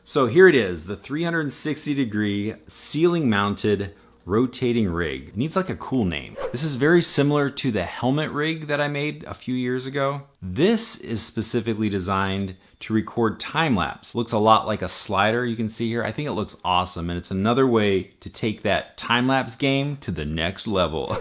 So here it is, the 360-degree ceiling-mounted rotating rig. It needs like a cool name. This is very similar to the helmet rig that I made a few years ago. This is specifically designed to record time-lapse. Looks a lot like a slider you can see here. I think it looks awesome, and it's another way to take that time-lapse game to the next level.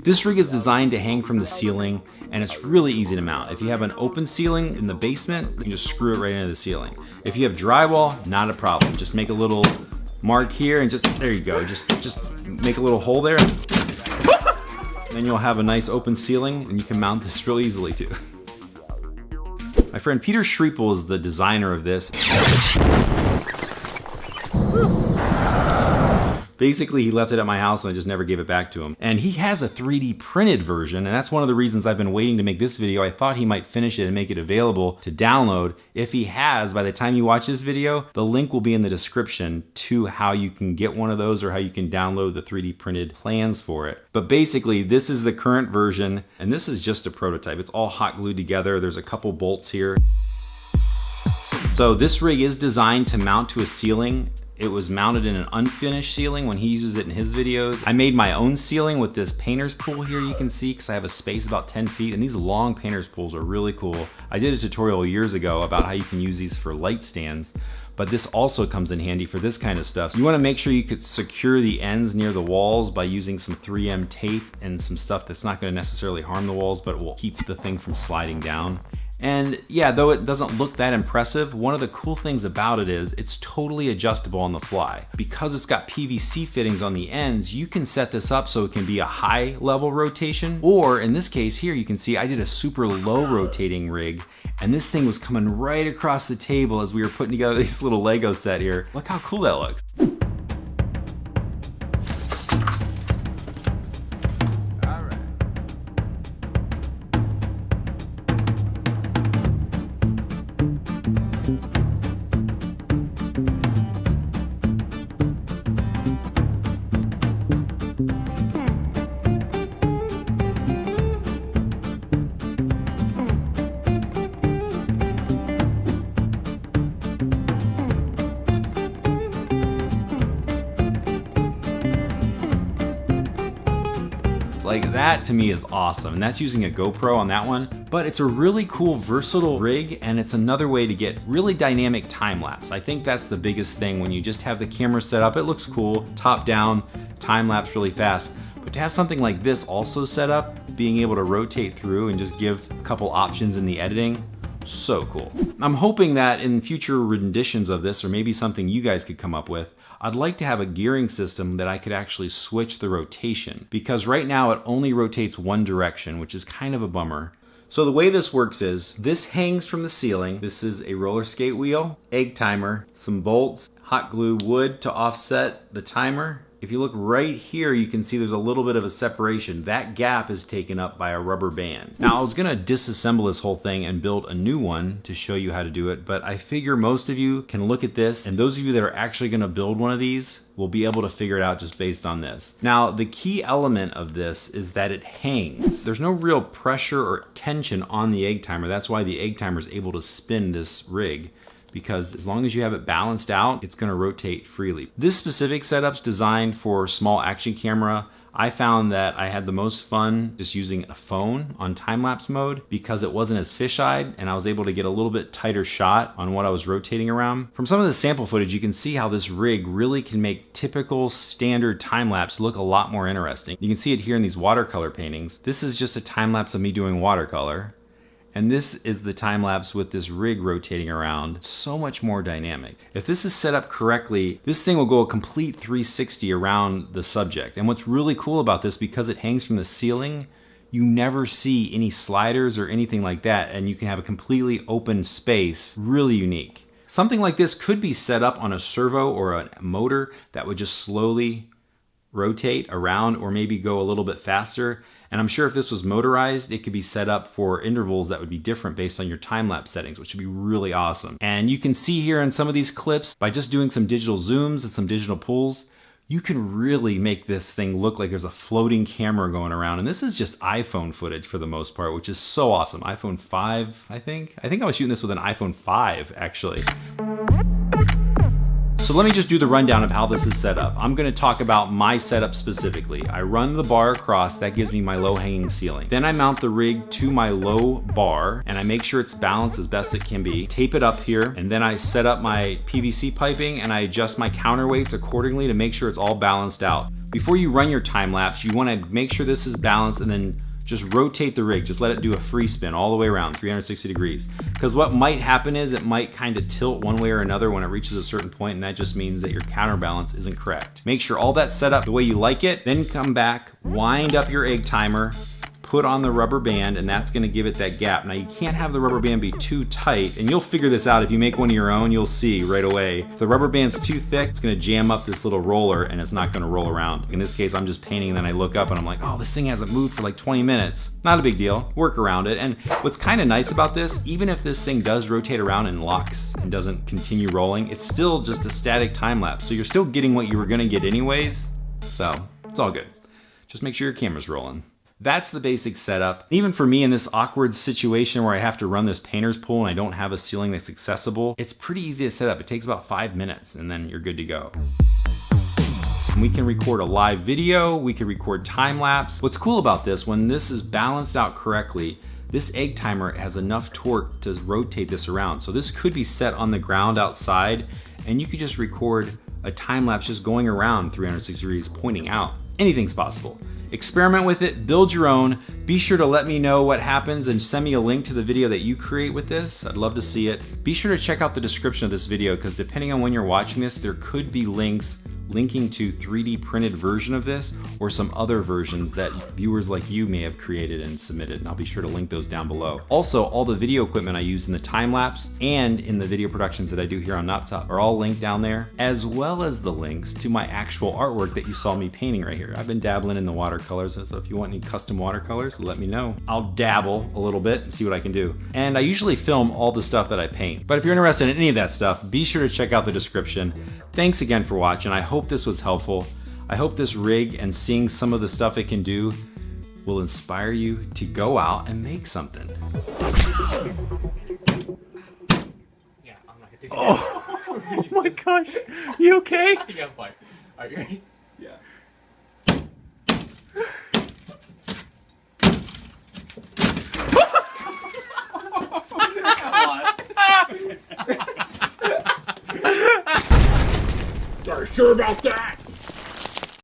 This rig is designed to hang from the ceiling, and it's really easy to mount. If you have an open ceiling in the basement, you can just screw it right into the ceiling. If you have drywall, not a problem. Just make a little mark here and just, there you go. Just make a little hole there. Then you'll have a nice open ceiling, and you can mount this real easily too. My friend Peter Sripol is the designer of this. Basically, he left it at my house and I just never gave it back to him. And he has a 3D printed version, and that's one of the reasons I've been waiting to make this video. I thought he might finish it and make it available to download. If he has, by the time you watch this video, the link will be in the description to how you can get one of those or how you can download the 3D printed plans for it. But basically, this is the current version, and this is just a prototype. It's all hot glued together. There's a couple bolts here. So this rig is designed to mount to a ceiling. It was mounted in an unfinished ceiling when he uses it in his videos. I made my own ceiling with this painter's pool here you can see, because I have a space about 10 feet, and these long painter's pools are really cool. I did a tutorial years ago about how you can use these for light stands, but this also comes in handy for this kind of stuff. You wanna make sure you could secure the ends near the walls by using some 3M tape and some stuff that's not gonna necessarily harm the walls, but it will keep the thing from sliding down. And yeah, though it doesn't look that impressive, one of the cool things about it is it's totally adjustable on the fly. Because it's got PVC fittings on the ends, you can set this up so it can be a high level rotation, or in this case here, you can see I did a super low rotating rig, and this thing was coming right across the table as we were putting together this little Lego set here. Look how cool that looks. Like that to me is awesome, and that's using a GoPro on that one. But it's a really cool versatile rig, and it's another way to get really dynamic time lapse. I think that's the biggest thing. When you just have the camera set up, it looks cool, top down, time lapse really fast. But to have something like this also set up, being able to rotate through and just give a couple options in the editing, so cool. I'm hoping that in future renditions of this, or maybe something you guys could come up with, I'd like to have a gearing system that I could actually switch the rotation, because right now it only rotates one direction, which is kind of a bummer. So the way this works is, this hangs from the ceiling. This is a roller skate wheel, egg timer, some bolts, hot glue wood to offset the timer. If you look right here, you can see there's a little bit of a separation. That gap is taken up by a rubber band. Now, I was gonna disassemble this whole thing and build a new one to show you how to do it, but I figure most of you can look at this, and those of you that are actually gonna build one of these will be able to figure it out just based on this. Now, the key element of this is that it hangs. There's no real pressure or tension on the egg timer. That's why the egg timer is able to spin this rig, because as long as you have it balanced out, it's gonna rotate freely. This specific setup's designed for small action camera. I found that I had the most fun just using a phone on time-lapse mode because it wasn't as fisheyed, and I was able to get a little bit tighter shot on what I was rotating around. From some of the sample footage, you can see how this rig really can make typical standard time-lapse look a lot more interesting. You can see it here in these watercolor paintings. This is just a time-lapse of me doing watercolor. And this is the time lapse with this rig rotating around. So much more dynamic. If this is set up correctly, this thing will go a complete 360 around the subject. And what's really cool about this, because it hangs from the ceiling, you never see any sliders or anything like that, and you can have a completely open space, really unique. Something like this could be set up on a servo or a motor that would just slowly rotate around or maybe go a little bit faster. And I'm sure if this was motorized, it could be set up for intervals that would be different based on your time-lapse settings, which would be really awesome. And you can see here in some of these clips, by just doing some digital zooms and some digital pulls, you can really make this thing look like there's a floating camera going around. And this is just iPhone footage for the most part, which is so awesome. iPhone 5, I think. I think I was shooting this with an iPhone 5, actually. So let me just do the rundown of how this is set up. I'm gonna talk about my setup specifically. I run the bar across, that gives me my low hanging ceiling. Then I mount the rig to my low bar and I make sure it's balanced as best it can be. Tape it up here, and then I set up my PVC piping and I adjust my counterweights accordingly to make sure it's all balanced out. Before you run your time lapse, you wanna make sure this is balanced and then just rotate the rig. Just let it do a free spin all the way around, 360 degrees. Because what might happen is it might kind of tilt one way or another when it reaches a certain point, and that just means that your counterbalance isn't correct. Make sure all that's set up the way you like it, then come back, wind up your egg timer, put on the rubber band, and that's gonna give it that gap. Now you can't have the rubber band be too tight, and you'll figure this out if you make one of your own. You'll see right away. If the rubber band's too thick, it's gonna jam up this little roller and it's not gonna roll around. In this case, I'm just painting and then I look up and I'm like, oh, this thing hasn't moved for like 20 minutes. Not a big deal, work around it. And what's kind of nice about this, even if this thing does rotate around and locks and doesn't continue rolling, it's still just a static time lapse. So you're still getting what you were gonna get anyways. So it's all good. Just make sure your camera's rolling. That's the basic setup. Even for me in this awkward situation where I have to run this painter's pool and I don't have a ceiling that's accessible, it's pretty easy to set up. It takes about 5 minutes and then you're good to go. And we can record a live video, we can record time lapse. What's cool about this, when this is balanced out correctly, this egg timer has enough torque to rotate this around. So this could be set on the ground outside and you could just record a time lapse just going around 360 degrees pointing out. Anything's possible. Experiment with it, build your own. Be sure to let me know what happens and send me a link to the video that you create with this. I'd love to see it. Be sure to check out the description of this video because depending on when you're watching this, there could be links linking to 3D printed version of this or some other versions that viewers like you may have created and submitted, and I'll be sure to link those down below. Also, all the video equipment I use in the time lapse and in the video productions that I do here on Knoptop are all linked down there, as well as the links to my actual artwork that you saw me painting right here. I've been dabbling in the watercolors, so if you want any custom watercolors, let me know. I'll dabble a little bit and see what I can do. And I usually film all the stuff that I paint, but if you're interested in any of that stuff, be sure to check out the description. Thanks again for watching. I hope this was helpful. I hope this rig and seeing some of the stuff it can do will inspire you to go out and make something. Yeah, I'm not gonna do Oh my gosh, you okay? Yeah, I'm fine. Are you ready? Yeah. Come on. Are you sure about that?